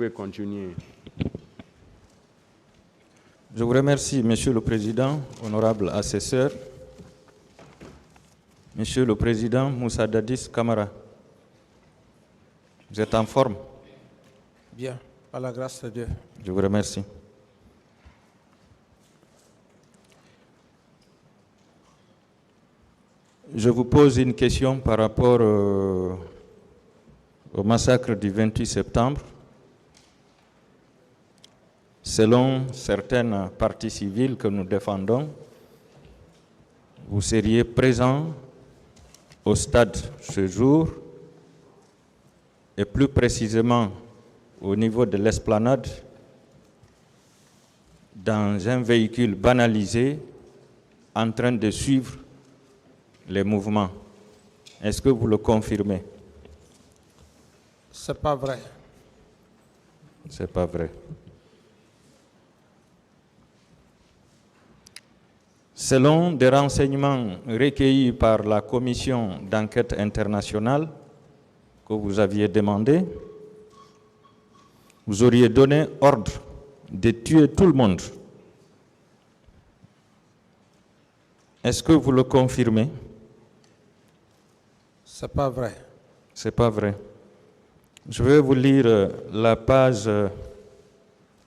pouvez continuer. Je vous remercie, Monsieur le Président, honorable assesseur. Monsieur le Président Moussa Dadis Camara, vous êtes en forme? Bien, par la grâce de Dieu. Je vous remercie. Je vous pose une question par rapport au massacre du 28 septembre. Selon certaines parties civiles que nous défendons, vous seriez présent au stade ce jour et plus précisément au niveau de l'esplanade dans un véhicule banalisé en train de suivre les mouvements. Est-ce que vous le confirmez? C'est pas vrai. C'est pas vrai. Selon des renseignements recueillis par la commission d'enquête internationale que vous aviez demandé, vous auriez donné ordre de tuer tout le monde. Est-ce que vous le confirmez? C'est pas vrai. C'est pas vrai. Je vais vous lire la page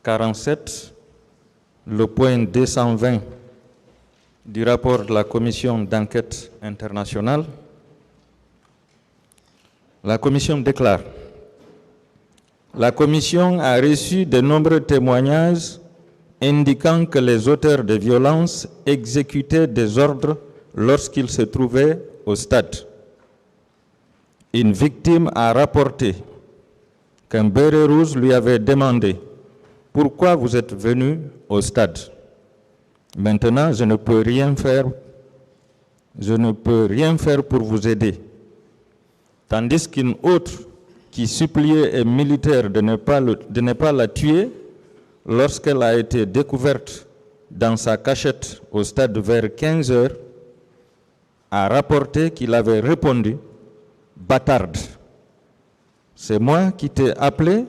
47, le point 220 du rapport de la commission d'enquête internationale. La commission déclare: la commission a reçu de nombreux témoignages indiquant que les auteurs de violences exécutaient des ordres lorsqu'ils se trouvaient au stade. Une victime a rapporté qu'un béret rouge lui avait demandé « Pourquoi vous êtes venu au stade ?» Maintenant, je ne peux rien faire pour vous aider. Tandis qu'une autre qui suppliait un militaire de ne pas la tuer lorsqu'elle a été découverte dans sa cachette au stade vers 15 heures, a rapporté qu'il avait répondu « Bâtarde, c'est moi qui t'ai appelé.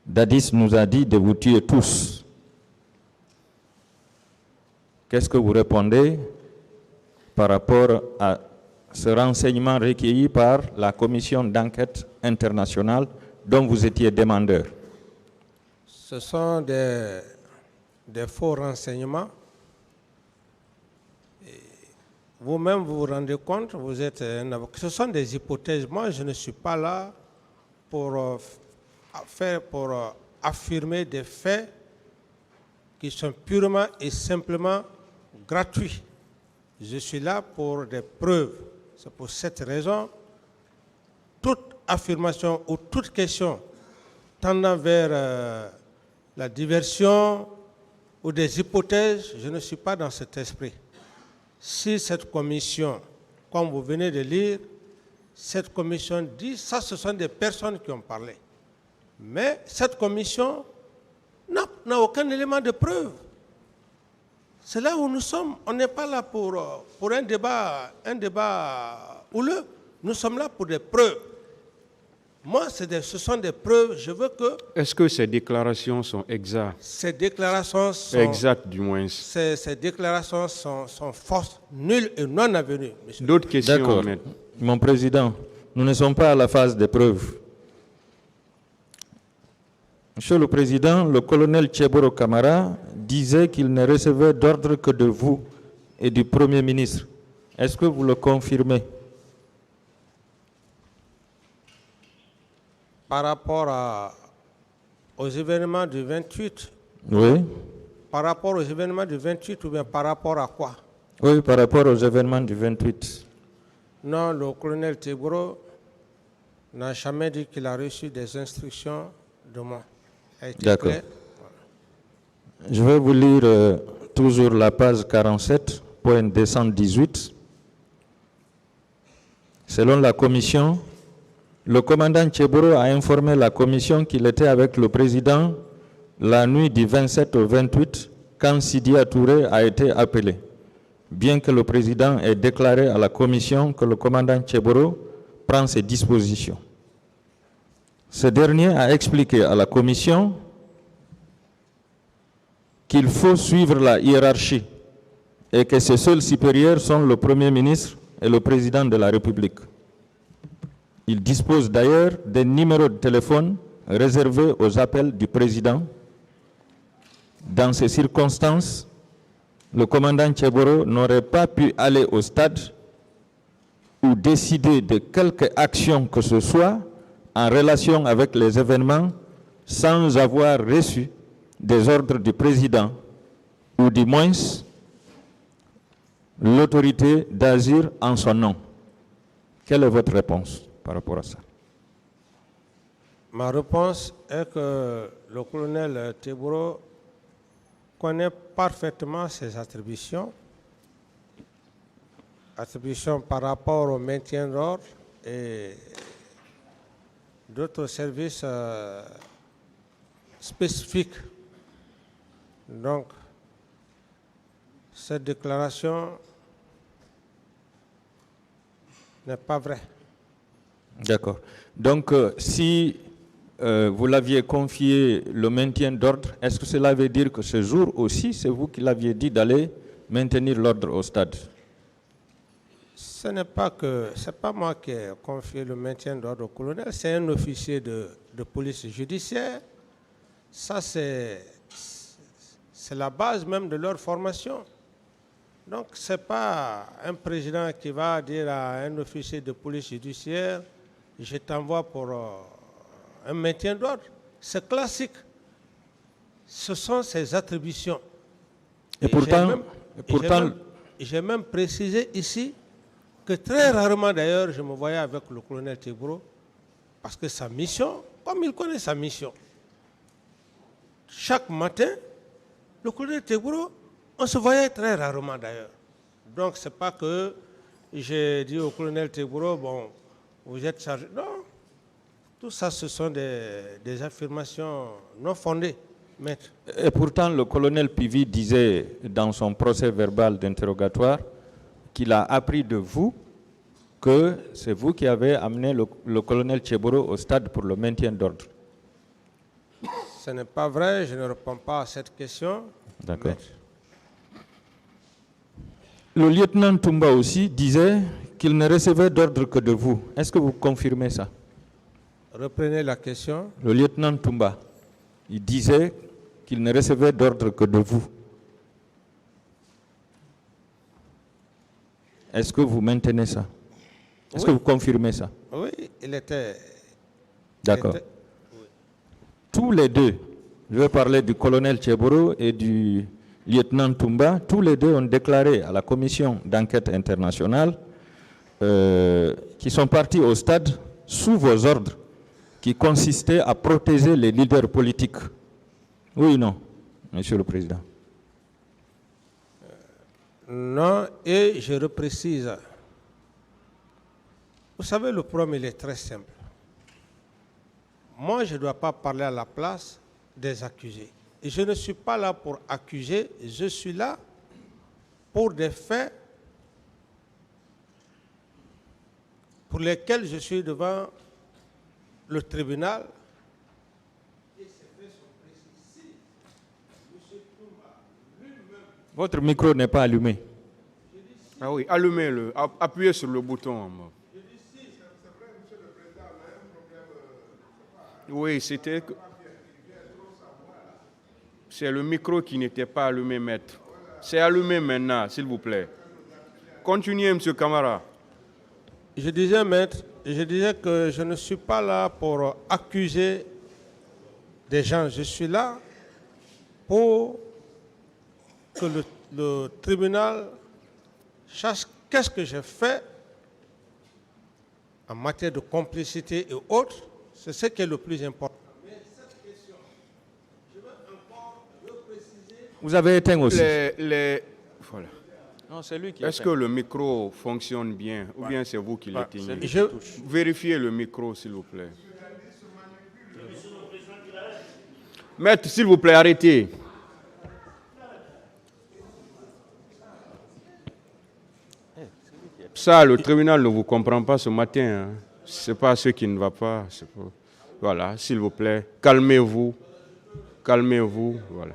Dadis nous a dit de vous tuer tous. » Qu'est-ce que vous répondez par rapport à ce renseignement recueilli par la commission d'enquête internationale dont vous étiez demandeur? Ce sont des faux renseignements. Vous-même, vous vous rendez compte, vous êtes un avocat. Ce sont des hypothèses. Moi, je ne suis pas là pour affirmer des faits qui sont purement et simplement gratuits. Je suis là pour des preuves. C'est pour cette raison, toute affirmation ou toute question tendant vers la diversion ou des hypothèses, je ne suis pas dans cet esprit. Si cette commission, comme vous venez de lire, cette commission dit, ça ce sont des personnes qui ont parlé. Mais cette commission n'a aucun élément de preuve. C'est là où nous sommes. On n'est pas là pour un débat houleux. Nous sommes là pour des preuves. Moi, ce sont des preuves. Je veux que... Est-ce que ces déclarations sont exactes? Ces déclarations sont... Exactes, du moins. Ces déclarations sont fausses, nulles et non avenues. D'autres questions? D'accord. Mon Président, nous ne sommes pas à la phase des preuves. Monsieur le Président, le colonel Tcheboro Camara disait qu'il ne recevait d'ordre que de vous et du Premier ministre. Est-ce que vous le confirmez? Par rapport aux événements du 28, Oui. Par rapport aux événements du 28 ou bien par rapport à quoi? Oui, par rapport aux événements du 28. Non, le colonel Tcheboro n'a jamais dit qu'il a reçu des instructions de moi. D'accord. Je vais vous lire toujours la page 47, point 218. Selon la commission, le commandant Tcheboro a informé la commission qu'il était avec le président la nuit du 27 au 28 quand Sidia Touré a été appelé. Bien que le président ait déclaré à la commission que le commandant Tcheboro prend ses dispositions. Ce dernier a expliqué à la commission qu'il faut suivre la hiérarchie et que ses seuls supérieurs sont le Premier ministre et le Président de la République. Il dispose d'ailleurs des numéros de téléphone réservés aux appels du Président. Dans ces circonstances, le commandant Tcheboro n'aurait pas pu aller au stade ou décider de quelque action que ce soit en relation avec les événements sans avoir reçu des ordres du président ou du moins l'autorité d'agir en son nom. Quelle est votre réponse par rapport à ça? Ma réponse est que le colonel Teboro connaît parfaitement ses attributions par rapport au maintien de l'ordre et d'autres services spécifiques. Donc, cette déclaration n'est pas vraie. D'accord. Donc, si vous l'aviez confié le maintien d'ordre, est-ce que cela veut dire que ce jour aussi, c'est vous qui l'aviez dit d'aller maintenir l'ordre au stade? Ce n'est pas moi qui ai confié le maintien d'ordre au colonel, c'est un officier de police judiciaire. Ça, c'est la base même de leur formation. Donc, ce n'est pas un président qui va dire à un officier de police judiciaire, je t'envoie pour un maintien d'ordre. C'est classique. Ce sont ses attributions. Et pourtant, j'ai même précisé ici que très rarement d'ailleurs je me voyais avec le colonel Teboro parce que sa mission, comme il connaît sa mission, chaque matin, le colonel Teboro, on se voyait très rarement d'ailleurs. Donc ce n'est pas que j'ai dit au colonel Teboro, bon, vous êtes chargé. Non, tout ça ce sont des affirmations non fondées, maître. Et pourtant, le colonel Pivi disait dans son procès verbal d'interrogatoire qu'il a appris de vous que c'est vous qui avez amené le colonel Tcheboro au stade pour le maintien d'ordre. Ce n'est pas vrai, je ne réponds pas à cette question. D'accord. Le lieutenant Toumba aussi disait qu'il ne recevait d'ordre que de vous. Est-ce que vous confirmez ça? Reprenez la question. Le lieutenant Toumba, il disait qu'il ne recevait d'ordre que de vous. Est-ce que vous maintenez ça? Est-ce que vous confirmez ça? Oui, il était... D'accord. Tous les deux, je vais parler du colonel Tcheboro et du lieutenant Toumba, tous les deux ont déclaré à la commission d'enquête internationale qu'ils sont partis au stade sous vos ordres qui consistaient à protéger les leaders politiques. Oui ou non, Monsieur le Président? Non, et je reprécise. Vous savez, le problème, il est très simple. Moi, je ne dois pas parler à la place des accusés. Et je ne suis pas là pour accuser, je suis là pour des faits pour lesquels je suis devant le tribunal. Votre micro n'est pas allumé. Ah oui, allumez-le, appuyez sur le bouton en bas. Oui, c'est le micro qui n'était pas allumé, maître. C'est allumé maintenant, s'il vous plaît. Continuez, monsieur Camara. Je disais, maître, que je ne suis pas là pour accuser des gens. Je suis là pour que le tribunal sache qu'est-ce que j'ai fait en matière de complicité et autres. C'est ce qui est le plus important. Mais cette question, je veux encore repréciser. Vous avez éteint aussi. Voilà. Non, c'est lui qui Est-ce que le micro fonctionne bien ou bien c'est vous qui l'éteignez? Vérifiez le micro, s'il vous plaît. Maître, s'il vous plaît, arrêtez. Ça, le tribunal ne vous comprend pas ce matin. Hein. Ce n'est pas ce qui ne va pas. Voilà, s'il vous plaît, calmez-vous. Calmez-vous, voilà.